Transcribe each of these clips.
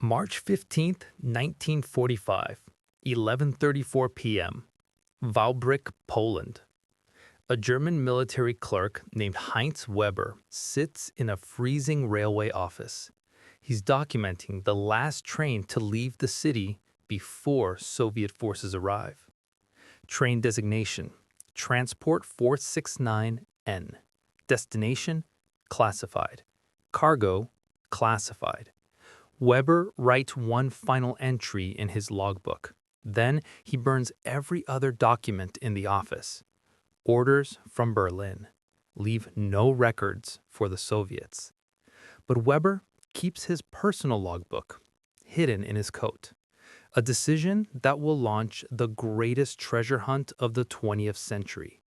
March 15th, 1945, 11:34 p.m., Wałbrzych, Poland. A German military clerk named Heinz Weber sits in a freezing railway office. He's documenting the last train to leave the city before Soviet forces arrive. Train designation: Transport 469N. Destination: classified. Cargo: classified. Weber writes one final entry in his logbook. Then he burns every other document in the office. Orders from Berlin: leave no records for the Soviets. But Weber keeps his personal logbook hidden in his coat. A decision that will launch the greatest treasure hunt of the 20th century.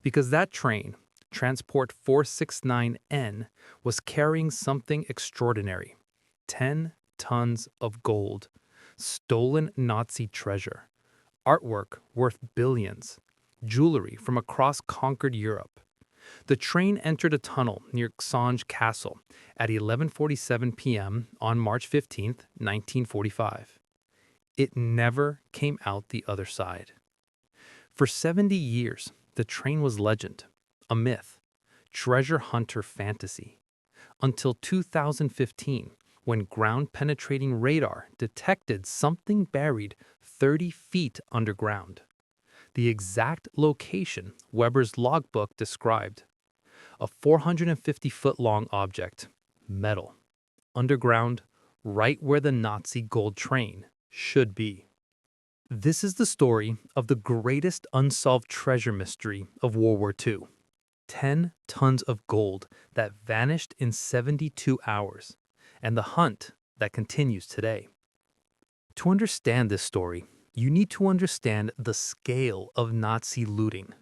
Because that train, Transport 469N, was carrying something extraordinary: 10 tons of gold, stolen Nazi treasure, artwork worth billions, jewelry from across conquered Europe. The train entered a tunnel near Książ Castle at 11:47 p.m. on March 15th, 1945. It never came out the other side. For 70 years, the train was legend, a myth, treasure hunter fantasy, until 2015, when ground-penetrating radar detected something buried 30 feet underground. The exact location Weber's logbook described: a 450-foot-long object, metal, underground, right where the Nazi gold train should be. This is the story of the greatest unsolved treasure mystery of World War II. 10 tons of gold that vanished in 72 hours, and the hunt that continues today. To understand this story, you need to understand the scale of Nazi looting.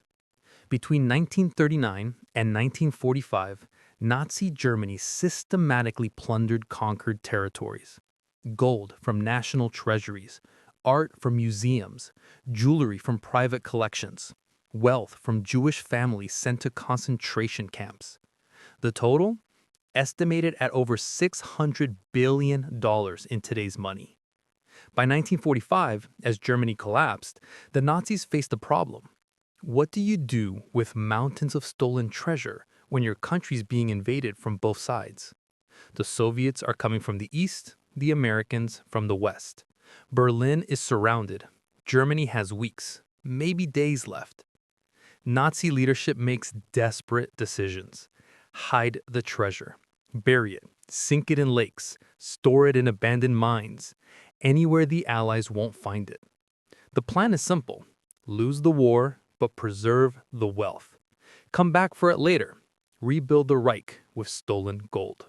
Between 1939 and 1945, Nazi Germany systematically plundered conquered territories. Gold from national treasuries, art from museums, jewelry from private collections, wealth from Jewish families sent to concentration camps. The total? Estimated at over $600 billion in today's money. By 1945, as Germany collapsed, the Nazis faced a problem. What do you do with mountains of stolen treasure when your country's being invaded from both sides? The Soviets are coming from the east, the Americans from the west. Berlin is surrounded. Germany has weeks, maybe days left. Nazi leadership makes desperate decisions. Hide the treasure. Bury it, sink it in lakes, store it in abandoned mines, anywhere the Allies won't find it. The plan is simple: lose the war, but preserve the wealth. Come back for it later. Rebuild the Reich with stolen gold.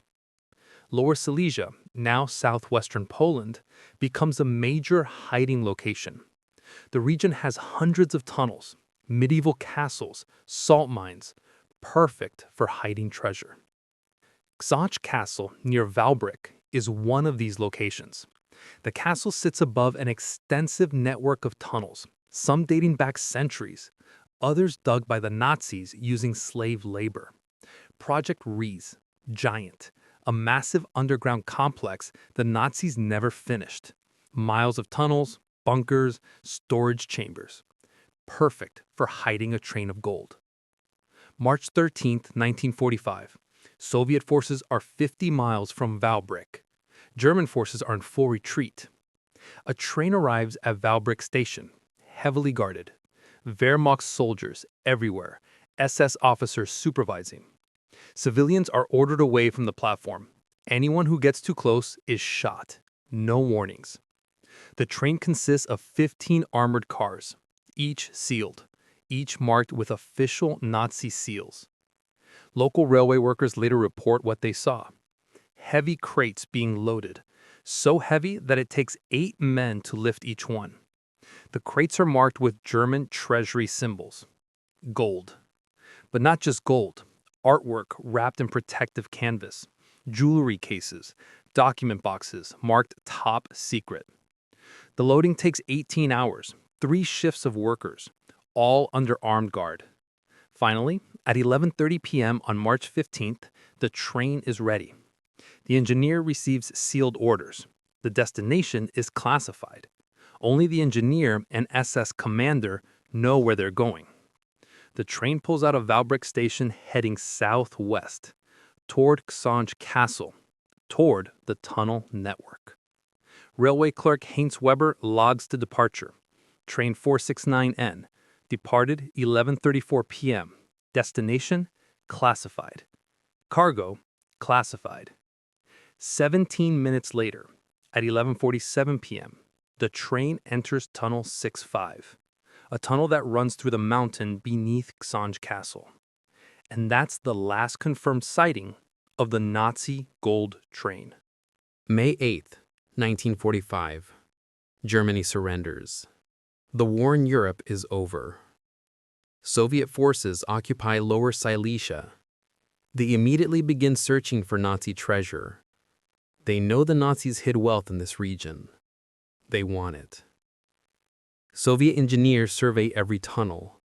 Lower Silesia, now southwestern Poland, becomes a major hiding location. The region has hundreds of tunnels, medieval castles, salt mines, perfect for hiding treasure. Książ Castle near Wałbrzych is one of these locations. The castle sits above an extensive network of tunnels, some dating back centuries, others dug by the Nazis using slave labor. Project Rees, giant, a massive underground complex the Nazis never finished. Miles of tunnels, bunkers, storage chambers. Perfect for hiding a train of gold. March 13th, 1945. Soviet forces are 50 miles from Wałbrzych. German forces are in full retreat. A train arrives at Wałbrzych station, heavily guarded. Wehrmacht soldiers everywhere, SS officers supervising. Civilians are ordered away from the platform. Anyone who gets too close is shot. No warnings. The train consists of 15 armored cars, each sealed, each marked with official Nazi seals. Local railway workers later report what they saw: heavy crates being loaded, so heavy that it takes 8 men to lift each one. The crates are marked with German treasury symbols. Gold. But not just gold. Artwork wrapped in protective canvas, jewelry cases, document boxes marked top secret. The loading takes 18 hours, 3 shifts of workers, all under armed guard. Finally, at 11:30 p.m. on March 15th, the train is ready. The engineer receives sealed orders: The destination is classified. Only the engineer and SS commander know where they're going. The train pulls out of Valbrick station heading southwest, toward Książ Castle, toward the tunnel network. Railway clerk Heinz Weber logs to departure. Train 469N, departed 11:34 p.m. Destination, classified. Cargo, classified. 17 minutes later, at 11:47 p.m., the train enters Tunnel 65, a tunnel that runs through the mountain beneath Książ Castle. And that's the last confirmed sighting of the Nazi gold train. May 8th, 1945. Germany surrenders. The war in Europe is over. Soviet forces occupy Lower Silesia. They immediately begin searching for Nazi treasure. They know the Nazis hid wealth in this region. They want it. Soviet engineers survey every tunnel,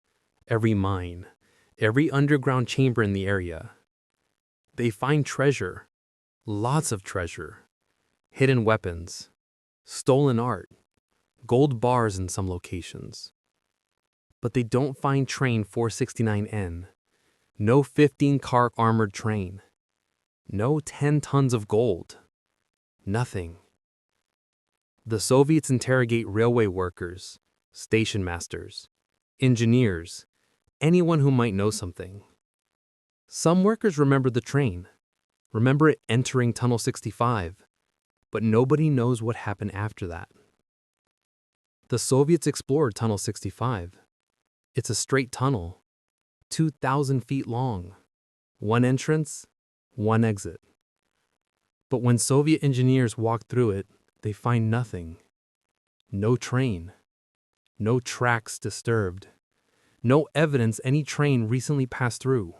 every mine, every underground chamber in the area. They find treasure, lots of treasure, hidden weapons, stolen art, gold bars in some locations. But they don't find train 469N, no 15-car armored train, no 10 tons of gold, nothing. The Soviets interrogate railway workers, station masters, engineers, anyone who might know something. Some workers remember the train, remember it entering Tunnel 65, but nobody knows what happened after that. The Soviets explored Tunnel 65. It's a straight tunnel, 2,000 feet long, one entrance, one exit. But when Soviet engineers walk through it, they find nothing. No train, no tracks disturbed, no evidence any train recently passed through.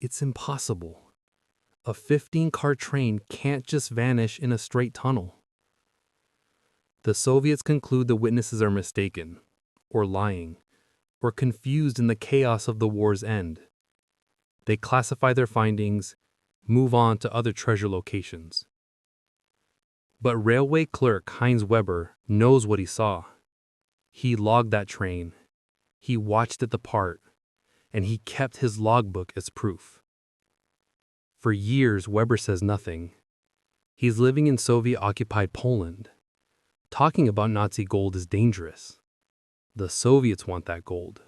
It's impossible. A 15-car train can't just vanish in a straight tunnel. The Soviets conclude the witnesses are mistaken, or lying, or confused in the chaos of the war's end. They classify their findings, move on to other treasure locations. But railway clerk Heinz Weber knows what he saw. He logged that train, he watched it depart, and he kept his logbook as proof. For years, Weber says nothing. He's living in Soviet-occupied Poland. Talking about Nazi gold is dangerous. The Soviets want that gold.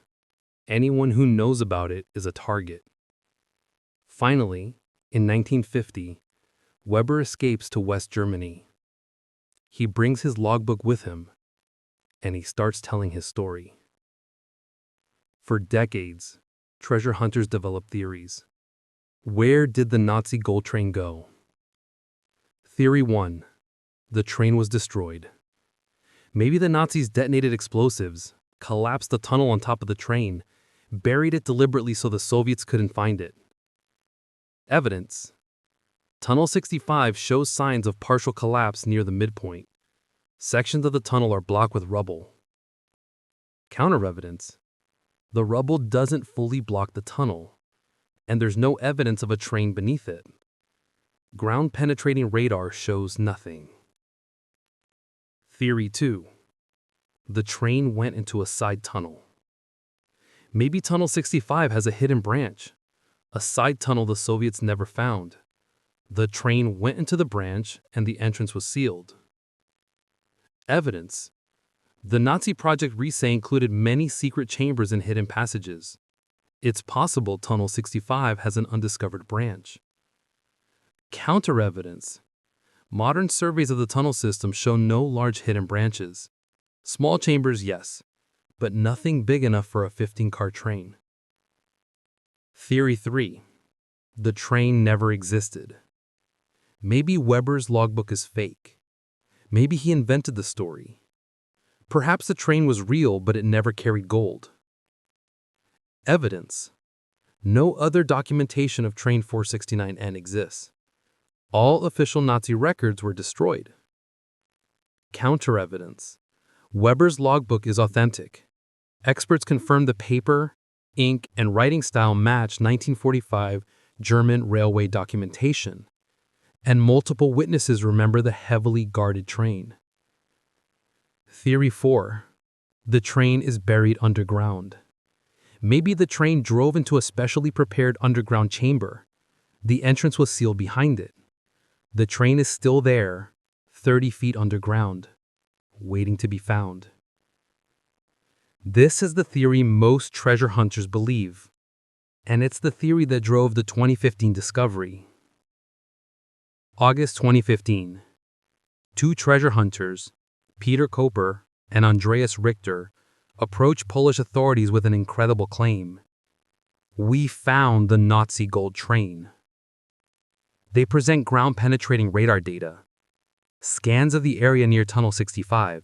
Anyone who knows about it is a target. Finally, in 1950, Weber escapes to West Germany. He brings his logbook with him, and he starts telling his story. For decades, treasure hunters developed theories. Where did the Nazi gold train go? Theory 1. The train was destroyed. Maybe the Nazis detonated explosives, collapsed the tunnel on top of the train, buried it deliberately so the Soviets couldn't find it. Evidence. Tunnel 65 shows signs of partial collapse near the midpoint. Sections of the tunnel are blocked with rubble. Counter-evidence. The rubble doesn't fully block the tunnel, and there's no evidence of a train beneath it. Ground-penetrating radar shows nothing. Theory 2. The train went into a side tunnel. Maybe Tunnel 65 has a hidden branch, a side tunnel the Soviets never found. The train went into the branch and the entrance was sealed. Evidence. The Nazi Project Riese included many secret chambers and hidden passages. It's possible Tunnel 65 has an undiscovered branch. Counter-evidence. Modern surveys of the tunnel system show no large hidden branches. Small chambers, yes, but nothing big enough for a 15-car train. Theory 3. The train never existed. Maybe Weber's logbook is fake. Maybe he invented the story. Perhaps the train was real, but it never carried gold. Evidence. No other documentation of Train 469N exists. All official Nazi records were destroyed. Counter-evidence. Weber's logbook is authentic. Experts confirm the paper, ink, and writing style match 1945 German railway documentation. and multiple witnesses remember the heavily guarded train. Theory 4. The train is buried underground. Maybe the train drove into a specially prepared underground chamber. The entrance was sealed behind it. The train is still there, 30 feet underground, waiting to be found. This is the theory most treasure hunters believe, and it's the theory that drove the 2015 discovery. August 2015. Two treasure hunters, Peter Koper and Andreas Richter, approach Polish authorities with an incredible claim. We found the Nazi gold train. They present ground-penetrating radar data, scans of the area near Tunnel 65,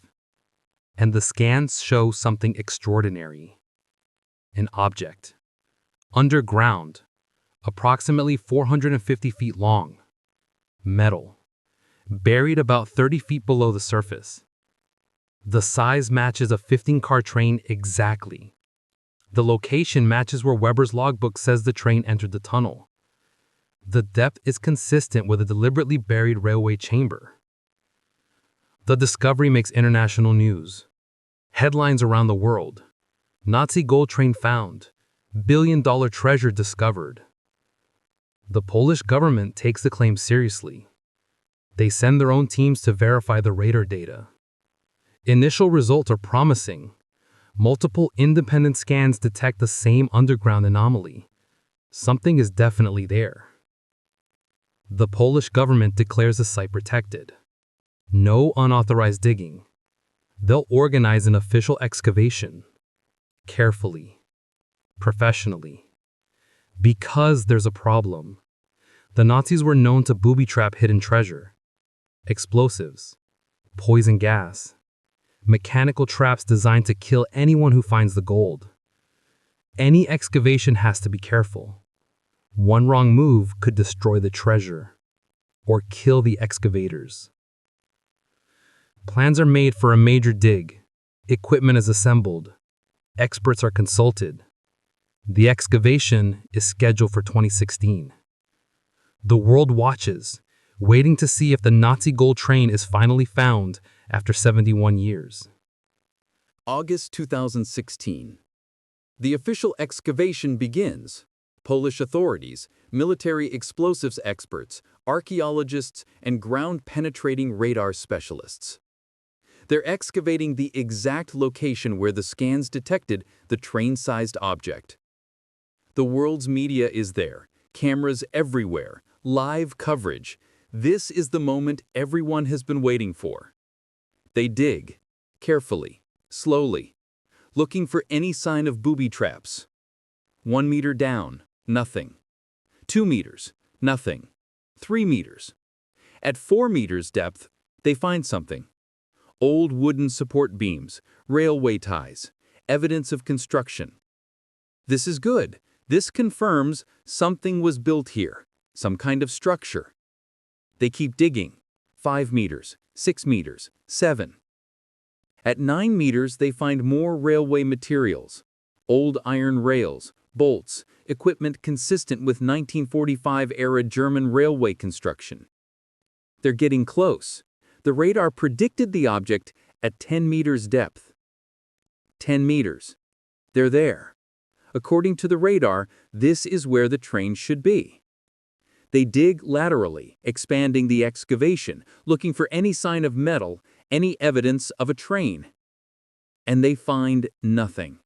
and the scans show something extraordinary. An object, underground, approximately 450 feet long, metal, buried about 30 feet below the surface. The size matches a 15-car train exactly. The location matches where Weber's logbook says the train entered the tunnel. The depth is consistent with a deliberately buried railway chamber. The discovery makes international news. Headlines around the world. Nazi gold train found. Billion-dollar treasure discovered. The Polish government takes the claim seriously. They send their own teams to verify the radar data. Initial results are promising. Multiple independent scans detect the same underground anomaly. Something is definitely there. The Polish government declares the site protected. No unauthorized digging. They'll organize an official excavation. Carefully. Professionally. Because there's a problem. The Nazis were known to booby-trap hidden treasure. Explosives. Poison gas. Mechanical traps designed to kill anyone who finds the gold. Any excavation has to be careful. One wrong move could destroy the treasure or kill the excavators. Plans are made for a major dig. Equipment is assembled. Experts are consulted. The excavation is scheduled for 2016. The world watches, waiting to see if the Nazi gold train is finally found after 71 years. August 2016. The official excavation begins. Polish authorities, military explosives experts, archaeologists, and ground-penetrating radar specialists. They're excavating the exact location where the scans detected the train-sized object. The world's media is there, cameras everywhere, live coverage. This is the moment everyone has been waiting for. They dig, carefully, slowly, looking for any sign of booby traps. 1 meter down, nothing. 2 meters, nothing. 3 meters. At 4 meters depth, they find something. Old wooden support beams, railway ties, evidence of construction. This is good. This confirms something was built here, some kind of structure. They keep digging. 5 meters, 6 meters, 7. At 9 meters, they find more railway materials. Old iron rails, bolts, equipment consistent with 1945-era German railway construction. They're getting close. The radar predicted the object at 10 meters depth. 10 meters. They're there. According to the radar, this is where the train should be. They dig laterally, expanding the excavation, looking for any sign of metal, any evidence of a train. And they find nothing.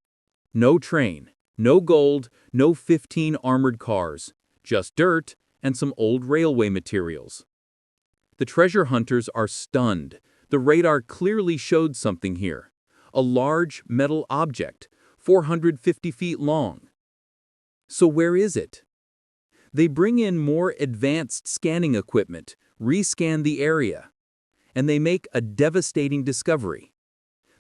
No train, no gold, no 15 armored cars, just dirt and some old railway materials. The treasure hunters are stunned. The radar clearly showed something here. A large metal object, 450 feet long. So where is it? They bring in more advanced scanning equipment, rescan the area, and they make a devastating discovery.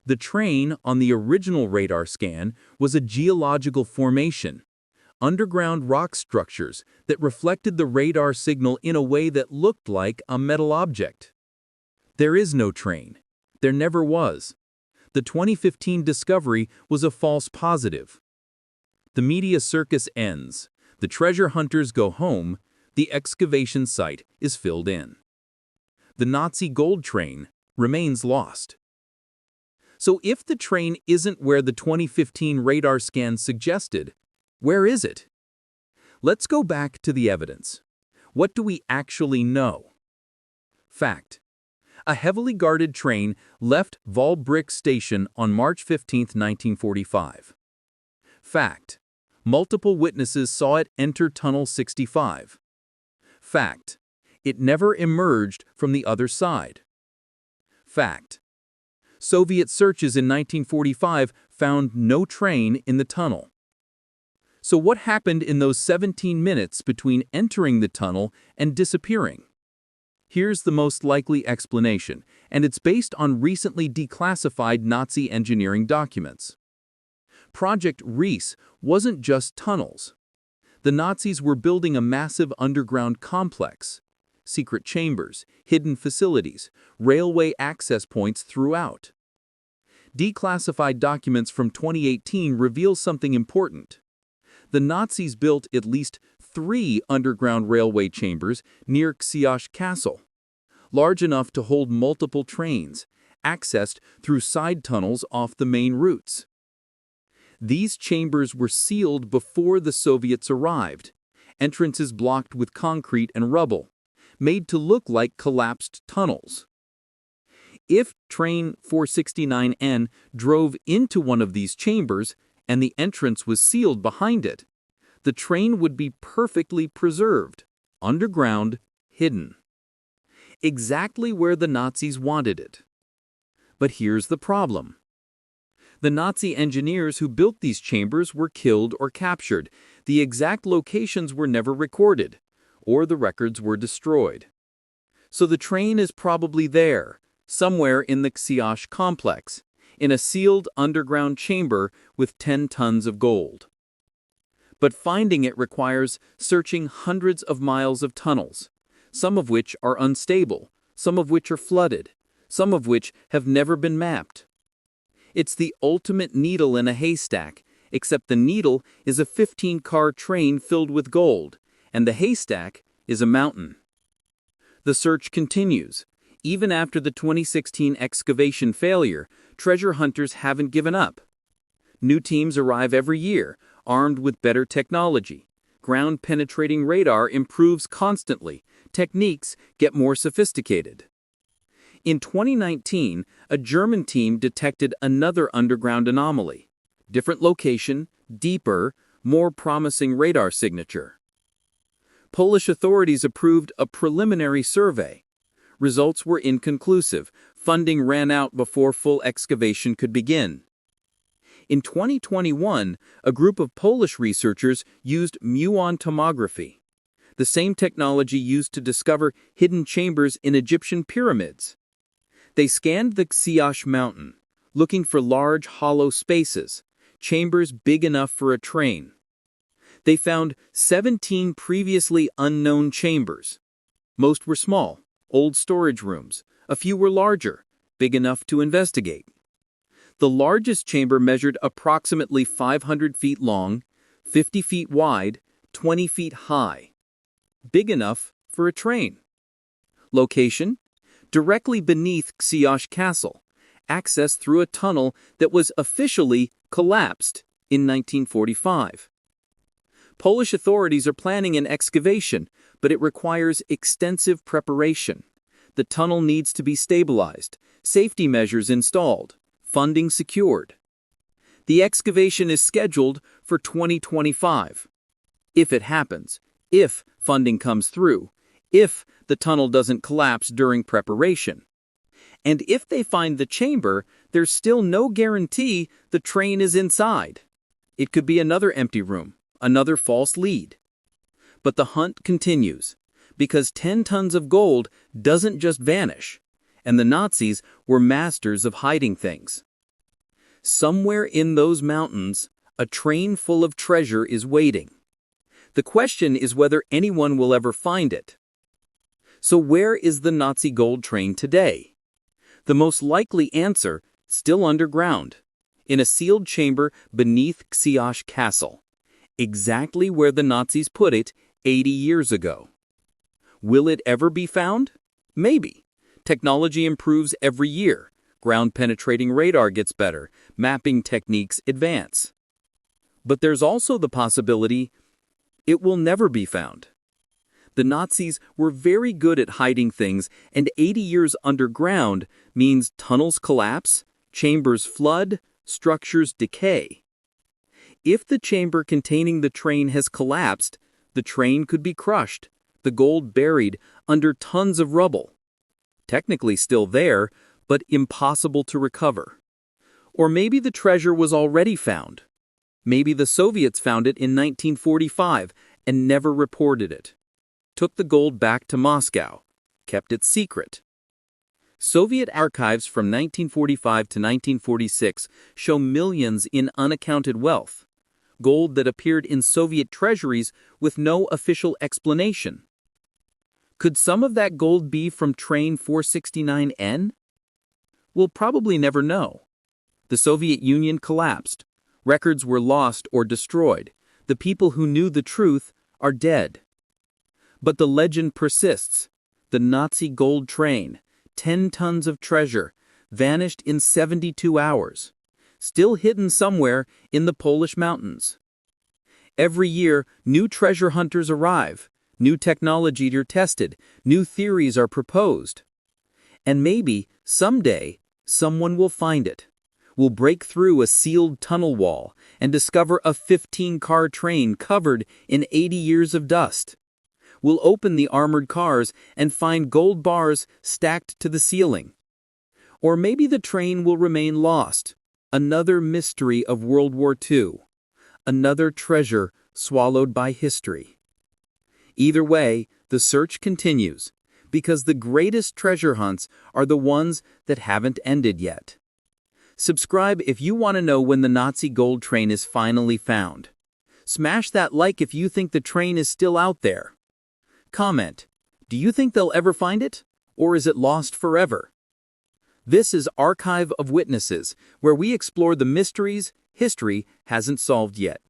The train on the original radar scan was a geological formation, underground rock structures that reflected the radar signal in a way that looked like a metal object. There is no train. There never was. The 2015 discovery was a false positive. The media circus ends. The treasure hunters go home. The excavation site is filled in. The Nazi gold train remains lost. So if the train isn't where the 2015 radar scan suggested, where is it? Let's go back to the evidence. What do we actually know? Fact: a heavily guarded train left Valbrück station on March 15, 1945. Fact: multiple witnesses saw it enter Tunnel 65. Fact: it never emerged from the other side. Fact: Soviet searches in 1945 found no train in the tunnel. So what happened in those 17 minutes between entering the tunnel and disappearing? Here's the most likely explanation, and it's based on recently declassified Nazi engineering documents. Project Reese wasn't just tunnels. The Nazis were building a massive underground complex, secret chambers, hidden facilities, railway access points throughout. Declassified documents from 2018 reveal something important. The Nazis built at least 3 underground railway chambers near Książ Castle, large enough to hold multiple trains, accessed through side tunnels off the main routes. These chambers were sealed before the Soviets arrived, entrances blocked with concrete and rubble, made to look like collapsed tunnels. If train 469N drove into one of these chambers and the entrance was sealed behind it, the train would be perfectly preserved, underground, hidden. Exactly where the Nazis wanted it. But here's the problem. The Nazi engineers who built these chambers were killed or captured. The exact locations were never recorded, or the records were destroyed. So the train is probably there, somewhere in the Książ complex, in a sealed underground chamber with 10 tons of gold. But finding it requires searching hundreds of miles of tunnels, some of which are unstable, some of which are flooded, some of which have never been mapped. It's the ultimate needle in a haystack, except the needle is a 15-car train filled with gold, and the haystack is a mountain. The search continues. Even after the 2016 excavation failure, treasure hunters haven't given up. New teams arrive every year, armed with better technology. Ground-penetrating radar improves constantly. Techniques get more sophisticated. In 2019, a German team detected another underground anomaly. Different location, deeper, more promising radar signature. Polish authorities approved a preliminary survey. Results were inconclusive. Funding ran out before full excavation could begin. In 2021, a group of Polish researchers used muon tomography, the same technology used to discover hidden chambers in Egyptian pyramids. They scanned the Książ mountain, looking for large hollow spaces, chambers big enough for a train. They found 17 previously unknown chambers. Most were small, old storage rooms. A few were larger, big enough to investigate. The largest chamber measured approximately 500 feet long, 50 feet wide, 20 feet high. Big enough for a train. Location: directly beneath Książ Castle, access through a tunnel that was officially collapsed in 1945. Polish authorities are planning an excavation, but it requires extensive preparation. The tunnel needs to be stabilized, safety measures installed, funding secured. The excavation is scheduled for 2025. If it happens, if funding comes through, if the tunnel doesn't collapse during preparation. And if they find the chamber, there's still no guarantee the train is inside. It could be another empty room, another false lead. But the hunt continues, because 10 tons of gold doesn't just vanish, and the Nazis were masters of hiding things. Somewhere in those mountains, a train full of treasure is waiting. The question is whether anyone will ever find it. So where is the Nazi gold train today? The most likely answer, still underground, in a sealed chamber beneath Książ Castle, exactly where the Nazis put it 80 years ago. Will it ever be found? Maybe. Technology improves every year. Ground-penetrating radar gets better. Mapping techniques advance. But there's also the possibility it will never be found. The Nazis were very good at hiding things, and 80 years underground means tunnels collapse, chambers flood, structures decay. If the chamber containing the train has collapsed, the train could be crushed, the gold buried under tons of rubble. Technically still there, but impossible to recover. Or maybe the treasure was already found. Maybe the Soviets found it in 1945 and never reported it. Took the gold back to Moscow, kept it secret. Soviet archives from 1945 to 1946 show millions in unaccounted wealth, gold that appeared in Soviet treasuries with no official explanation. Could some of that gold be from train 469N? We'll probably never know. The Soviet Union collapsed. Records were lost or destroyed. The people who knew the truth are dead. But the legend persists. The Nazi gold train, 10 tons of treasure, vanished in 72 hours, still hidden somewhere in the Polish mountains. Every year, new treasure hunters arrive, new technologies are tested, new theories are proposed. And maybe, someday, someone will find it, will break through a sealed tunnel wall and discover a 15-car train covered in 80 years of dust. We'll open the armored cars and find gold bars stacked to the ceiling. Or maybe the train will remain lost, another mystery of World War II, another treasure swallowed by history. Either way, the search continues, because the greatest treasure hunts are the ones that haven't ended yet. Subscribe if you want to know when the Nazi gold train is finally found. Smash that like if you think the train is still out there. Comment, do you think they'll ever find it? Or is it lost forever? This is Archive of Witnesses, where we explore the mysteries history hasn't solved yet.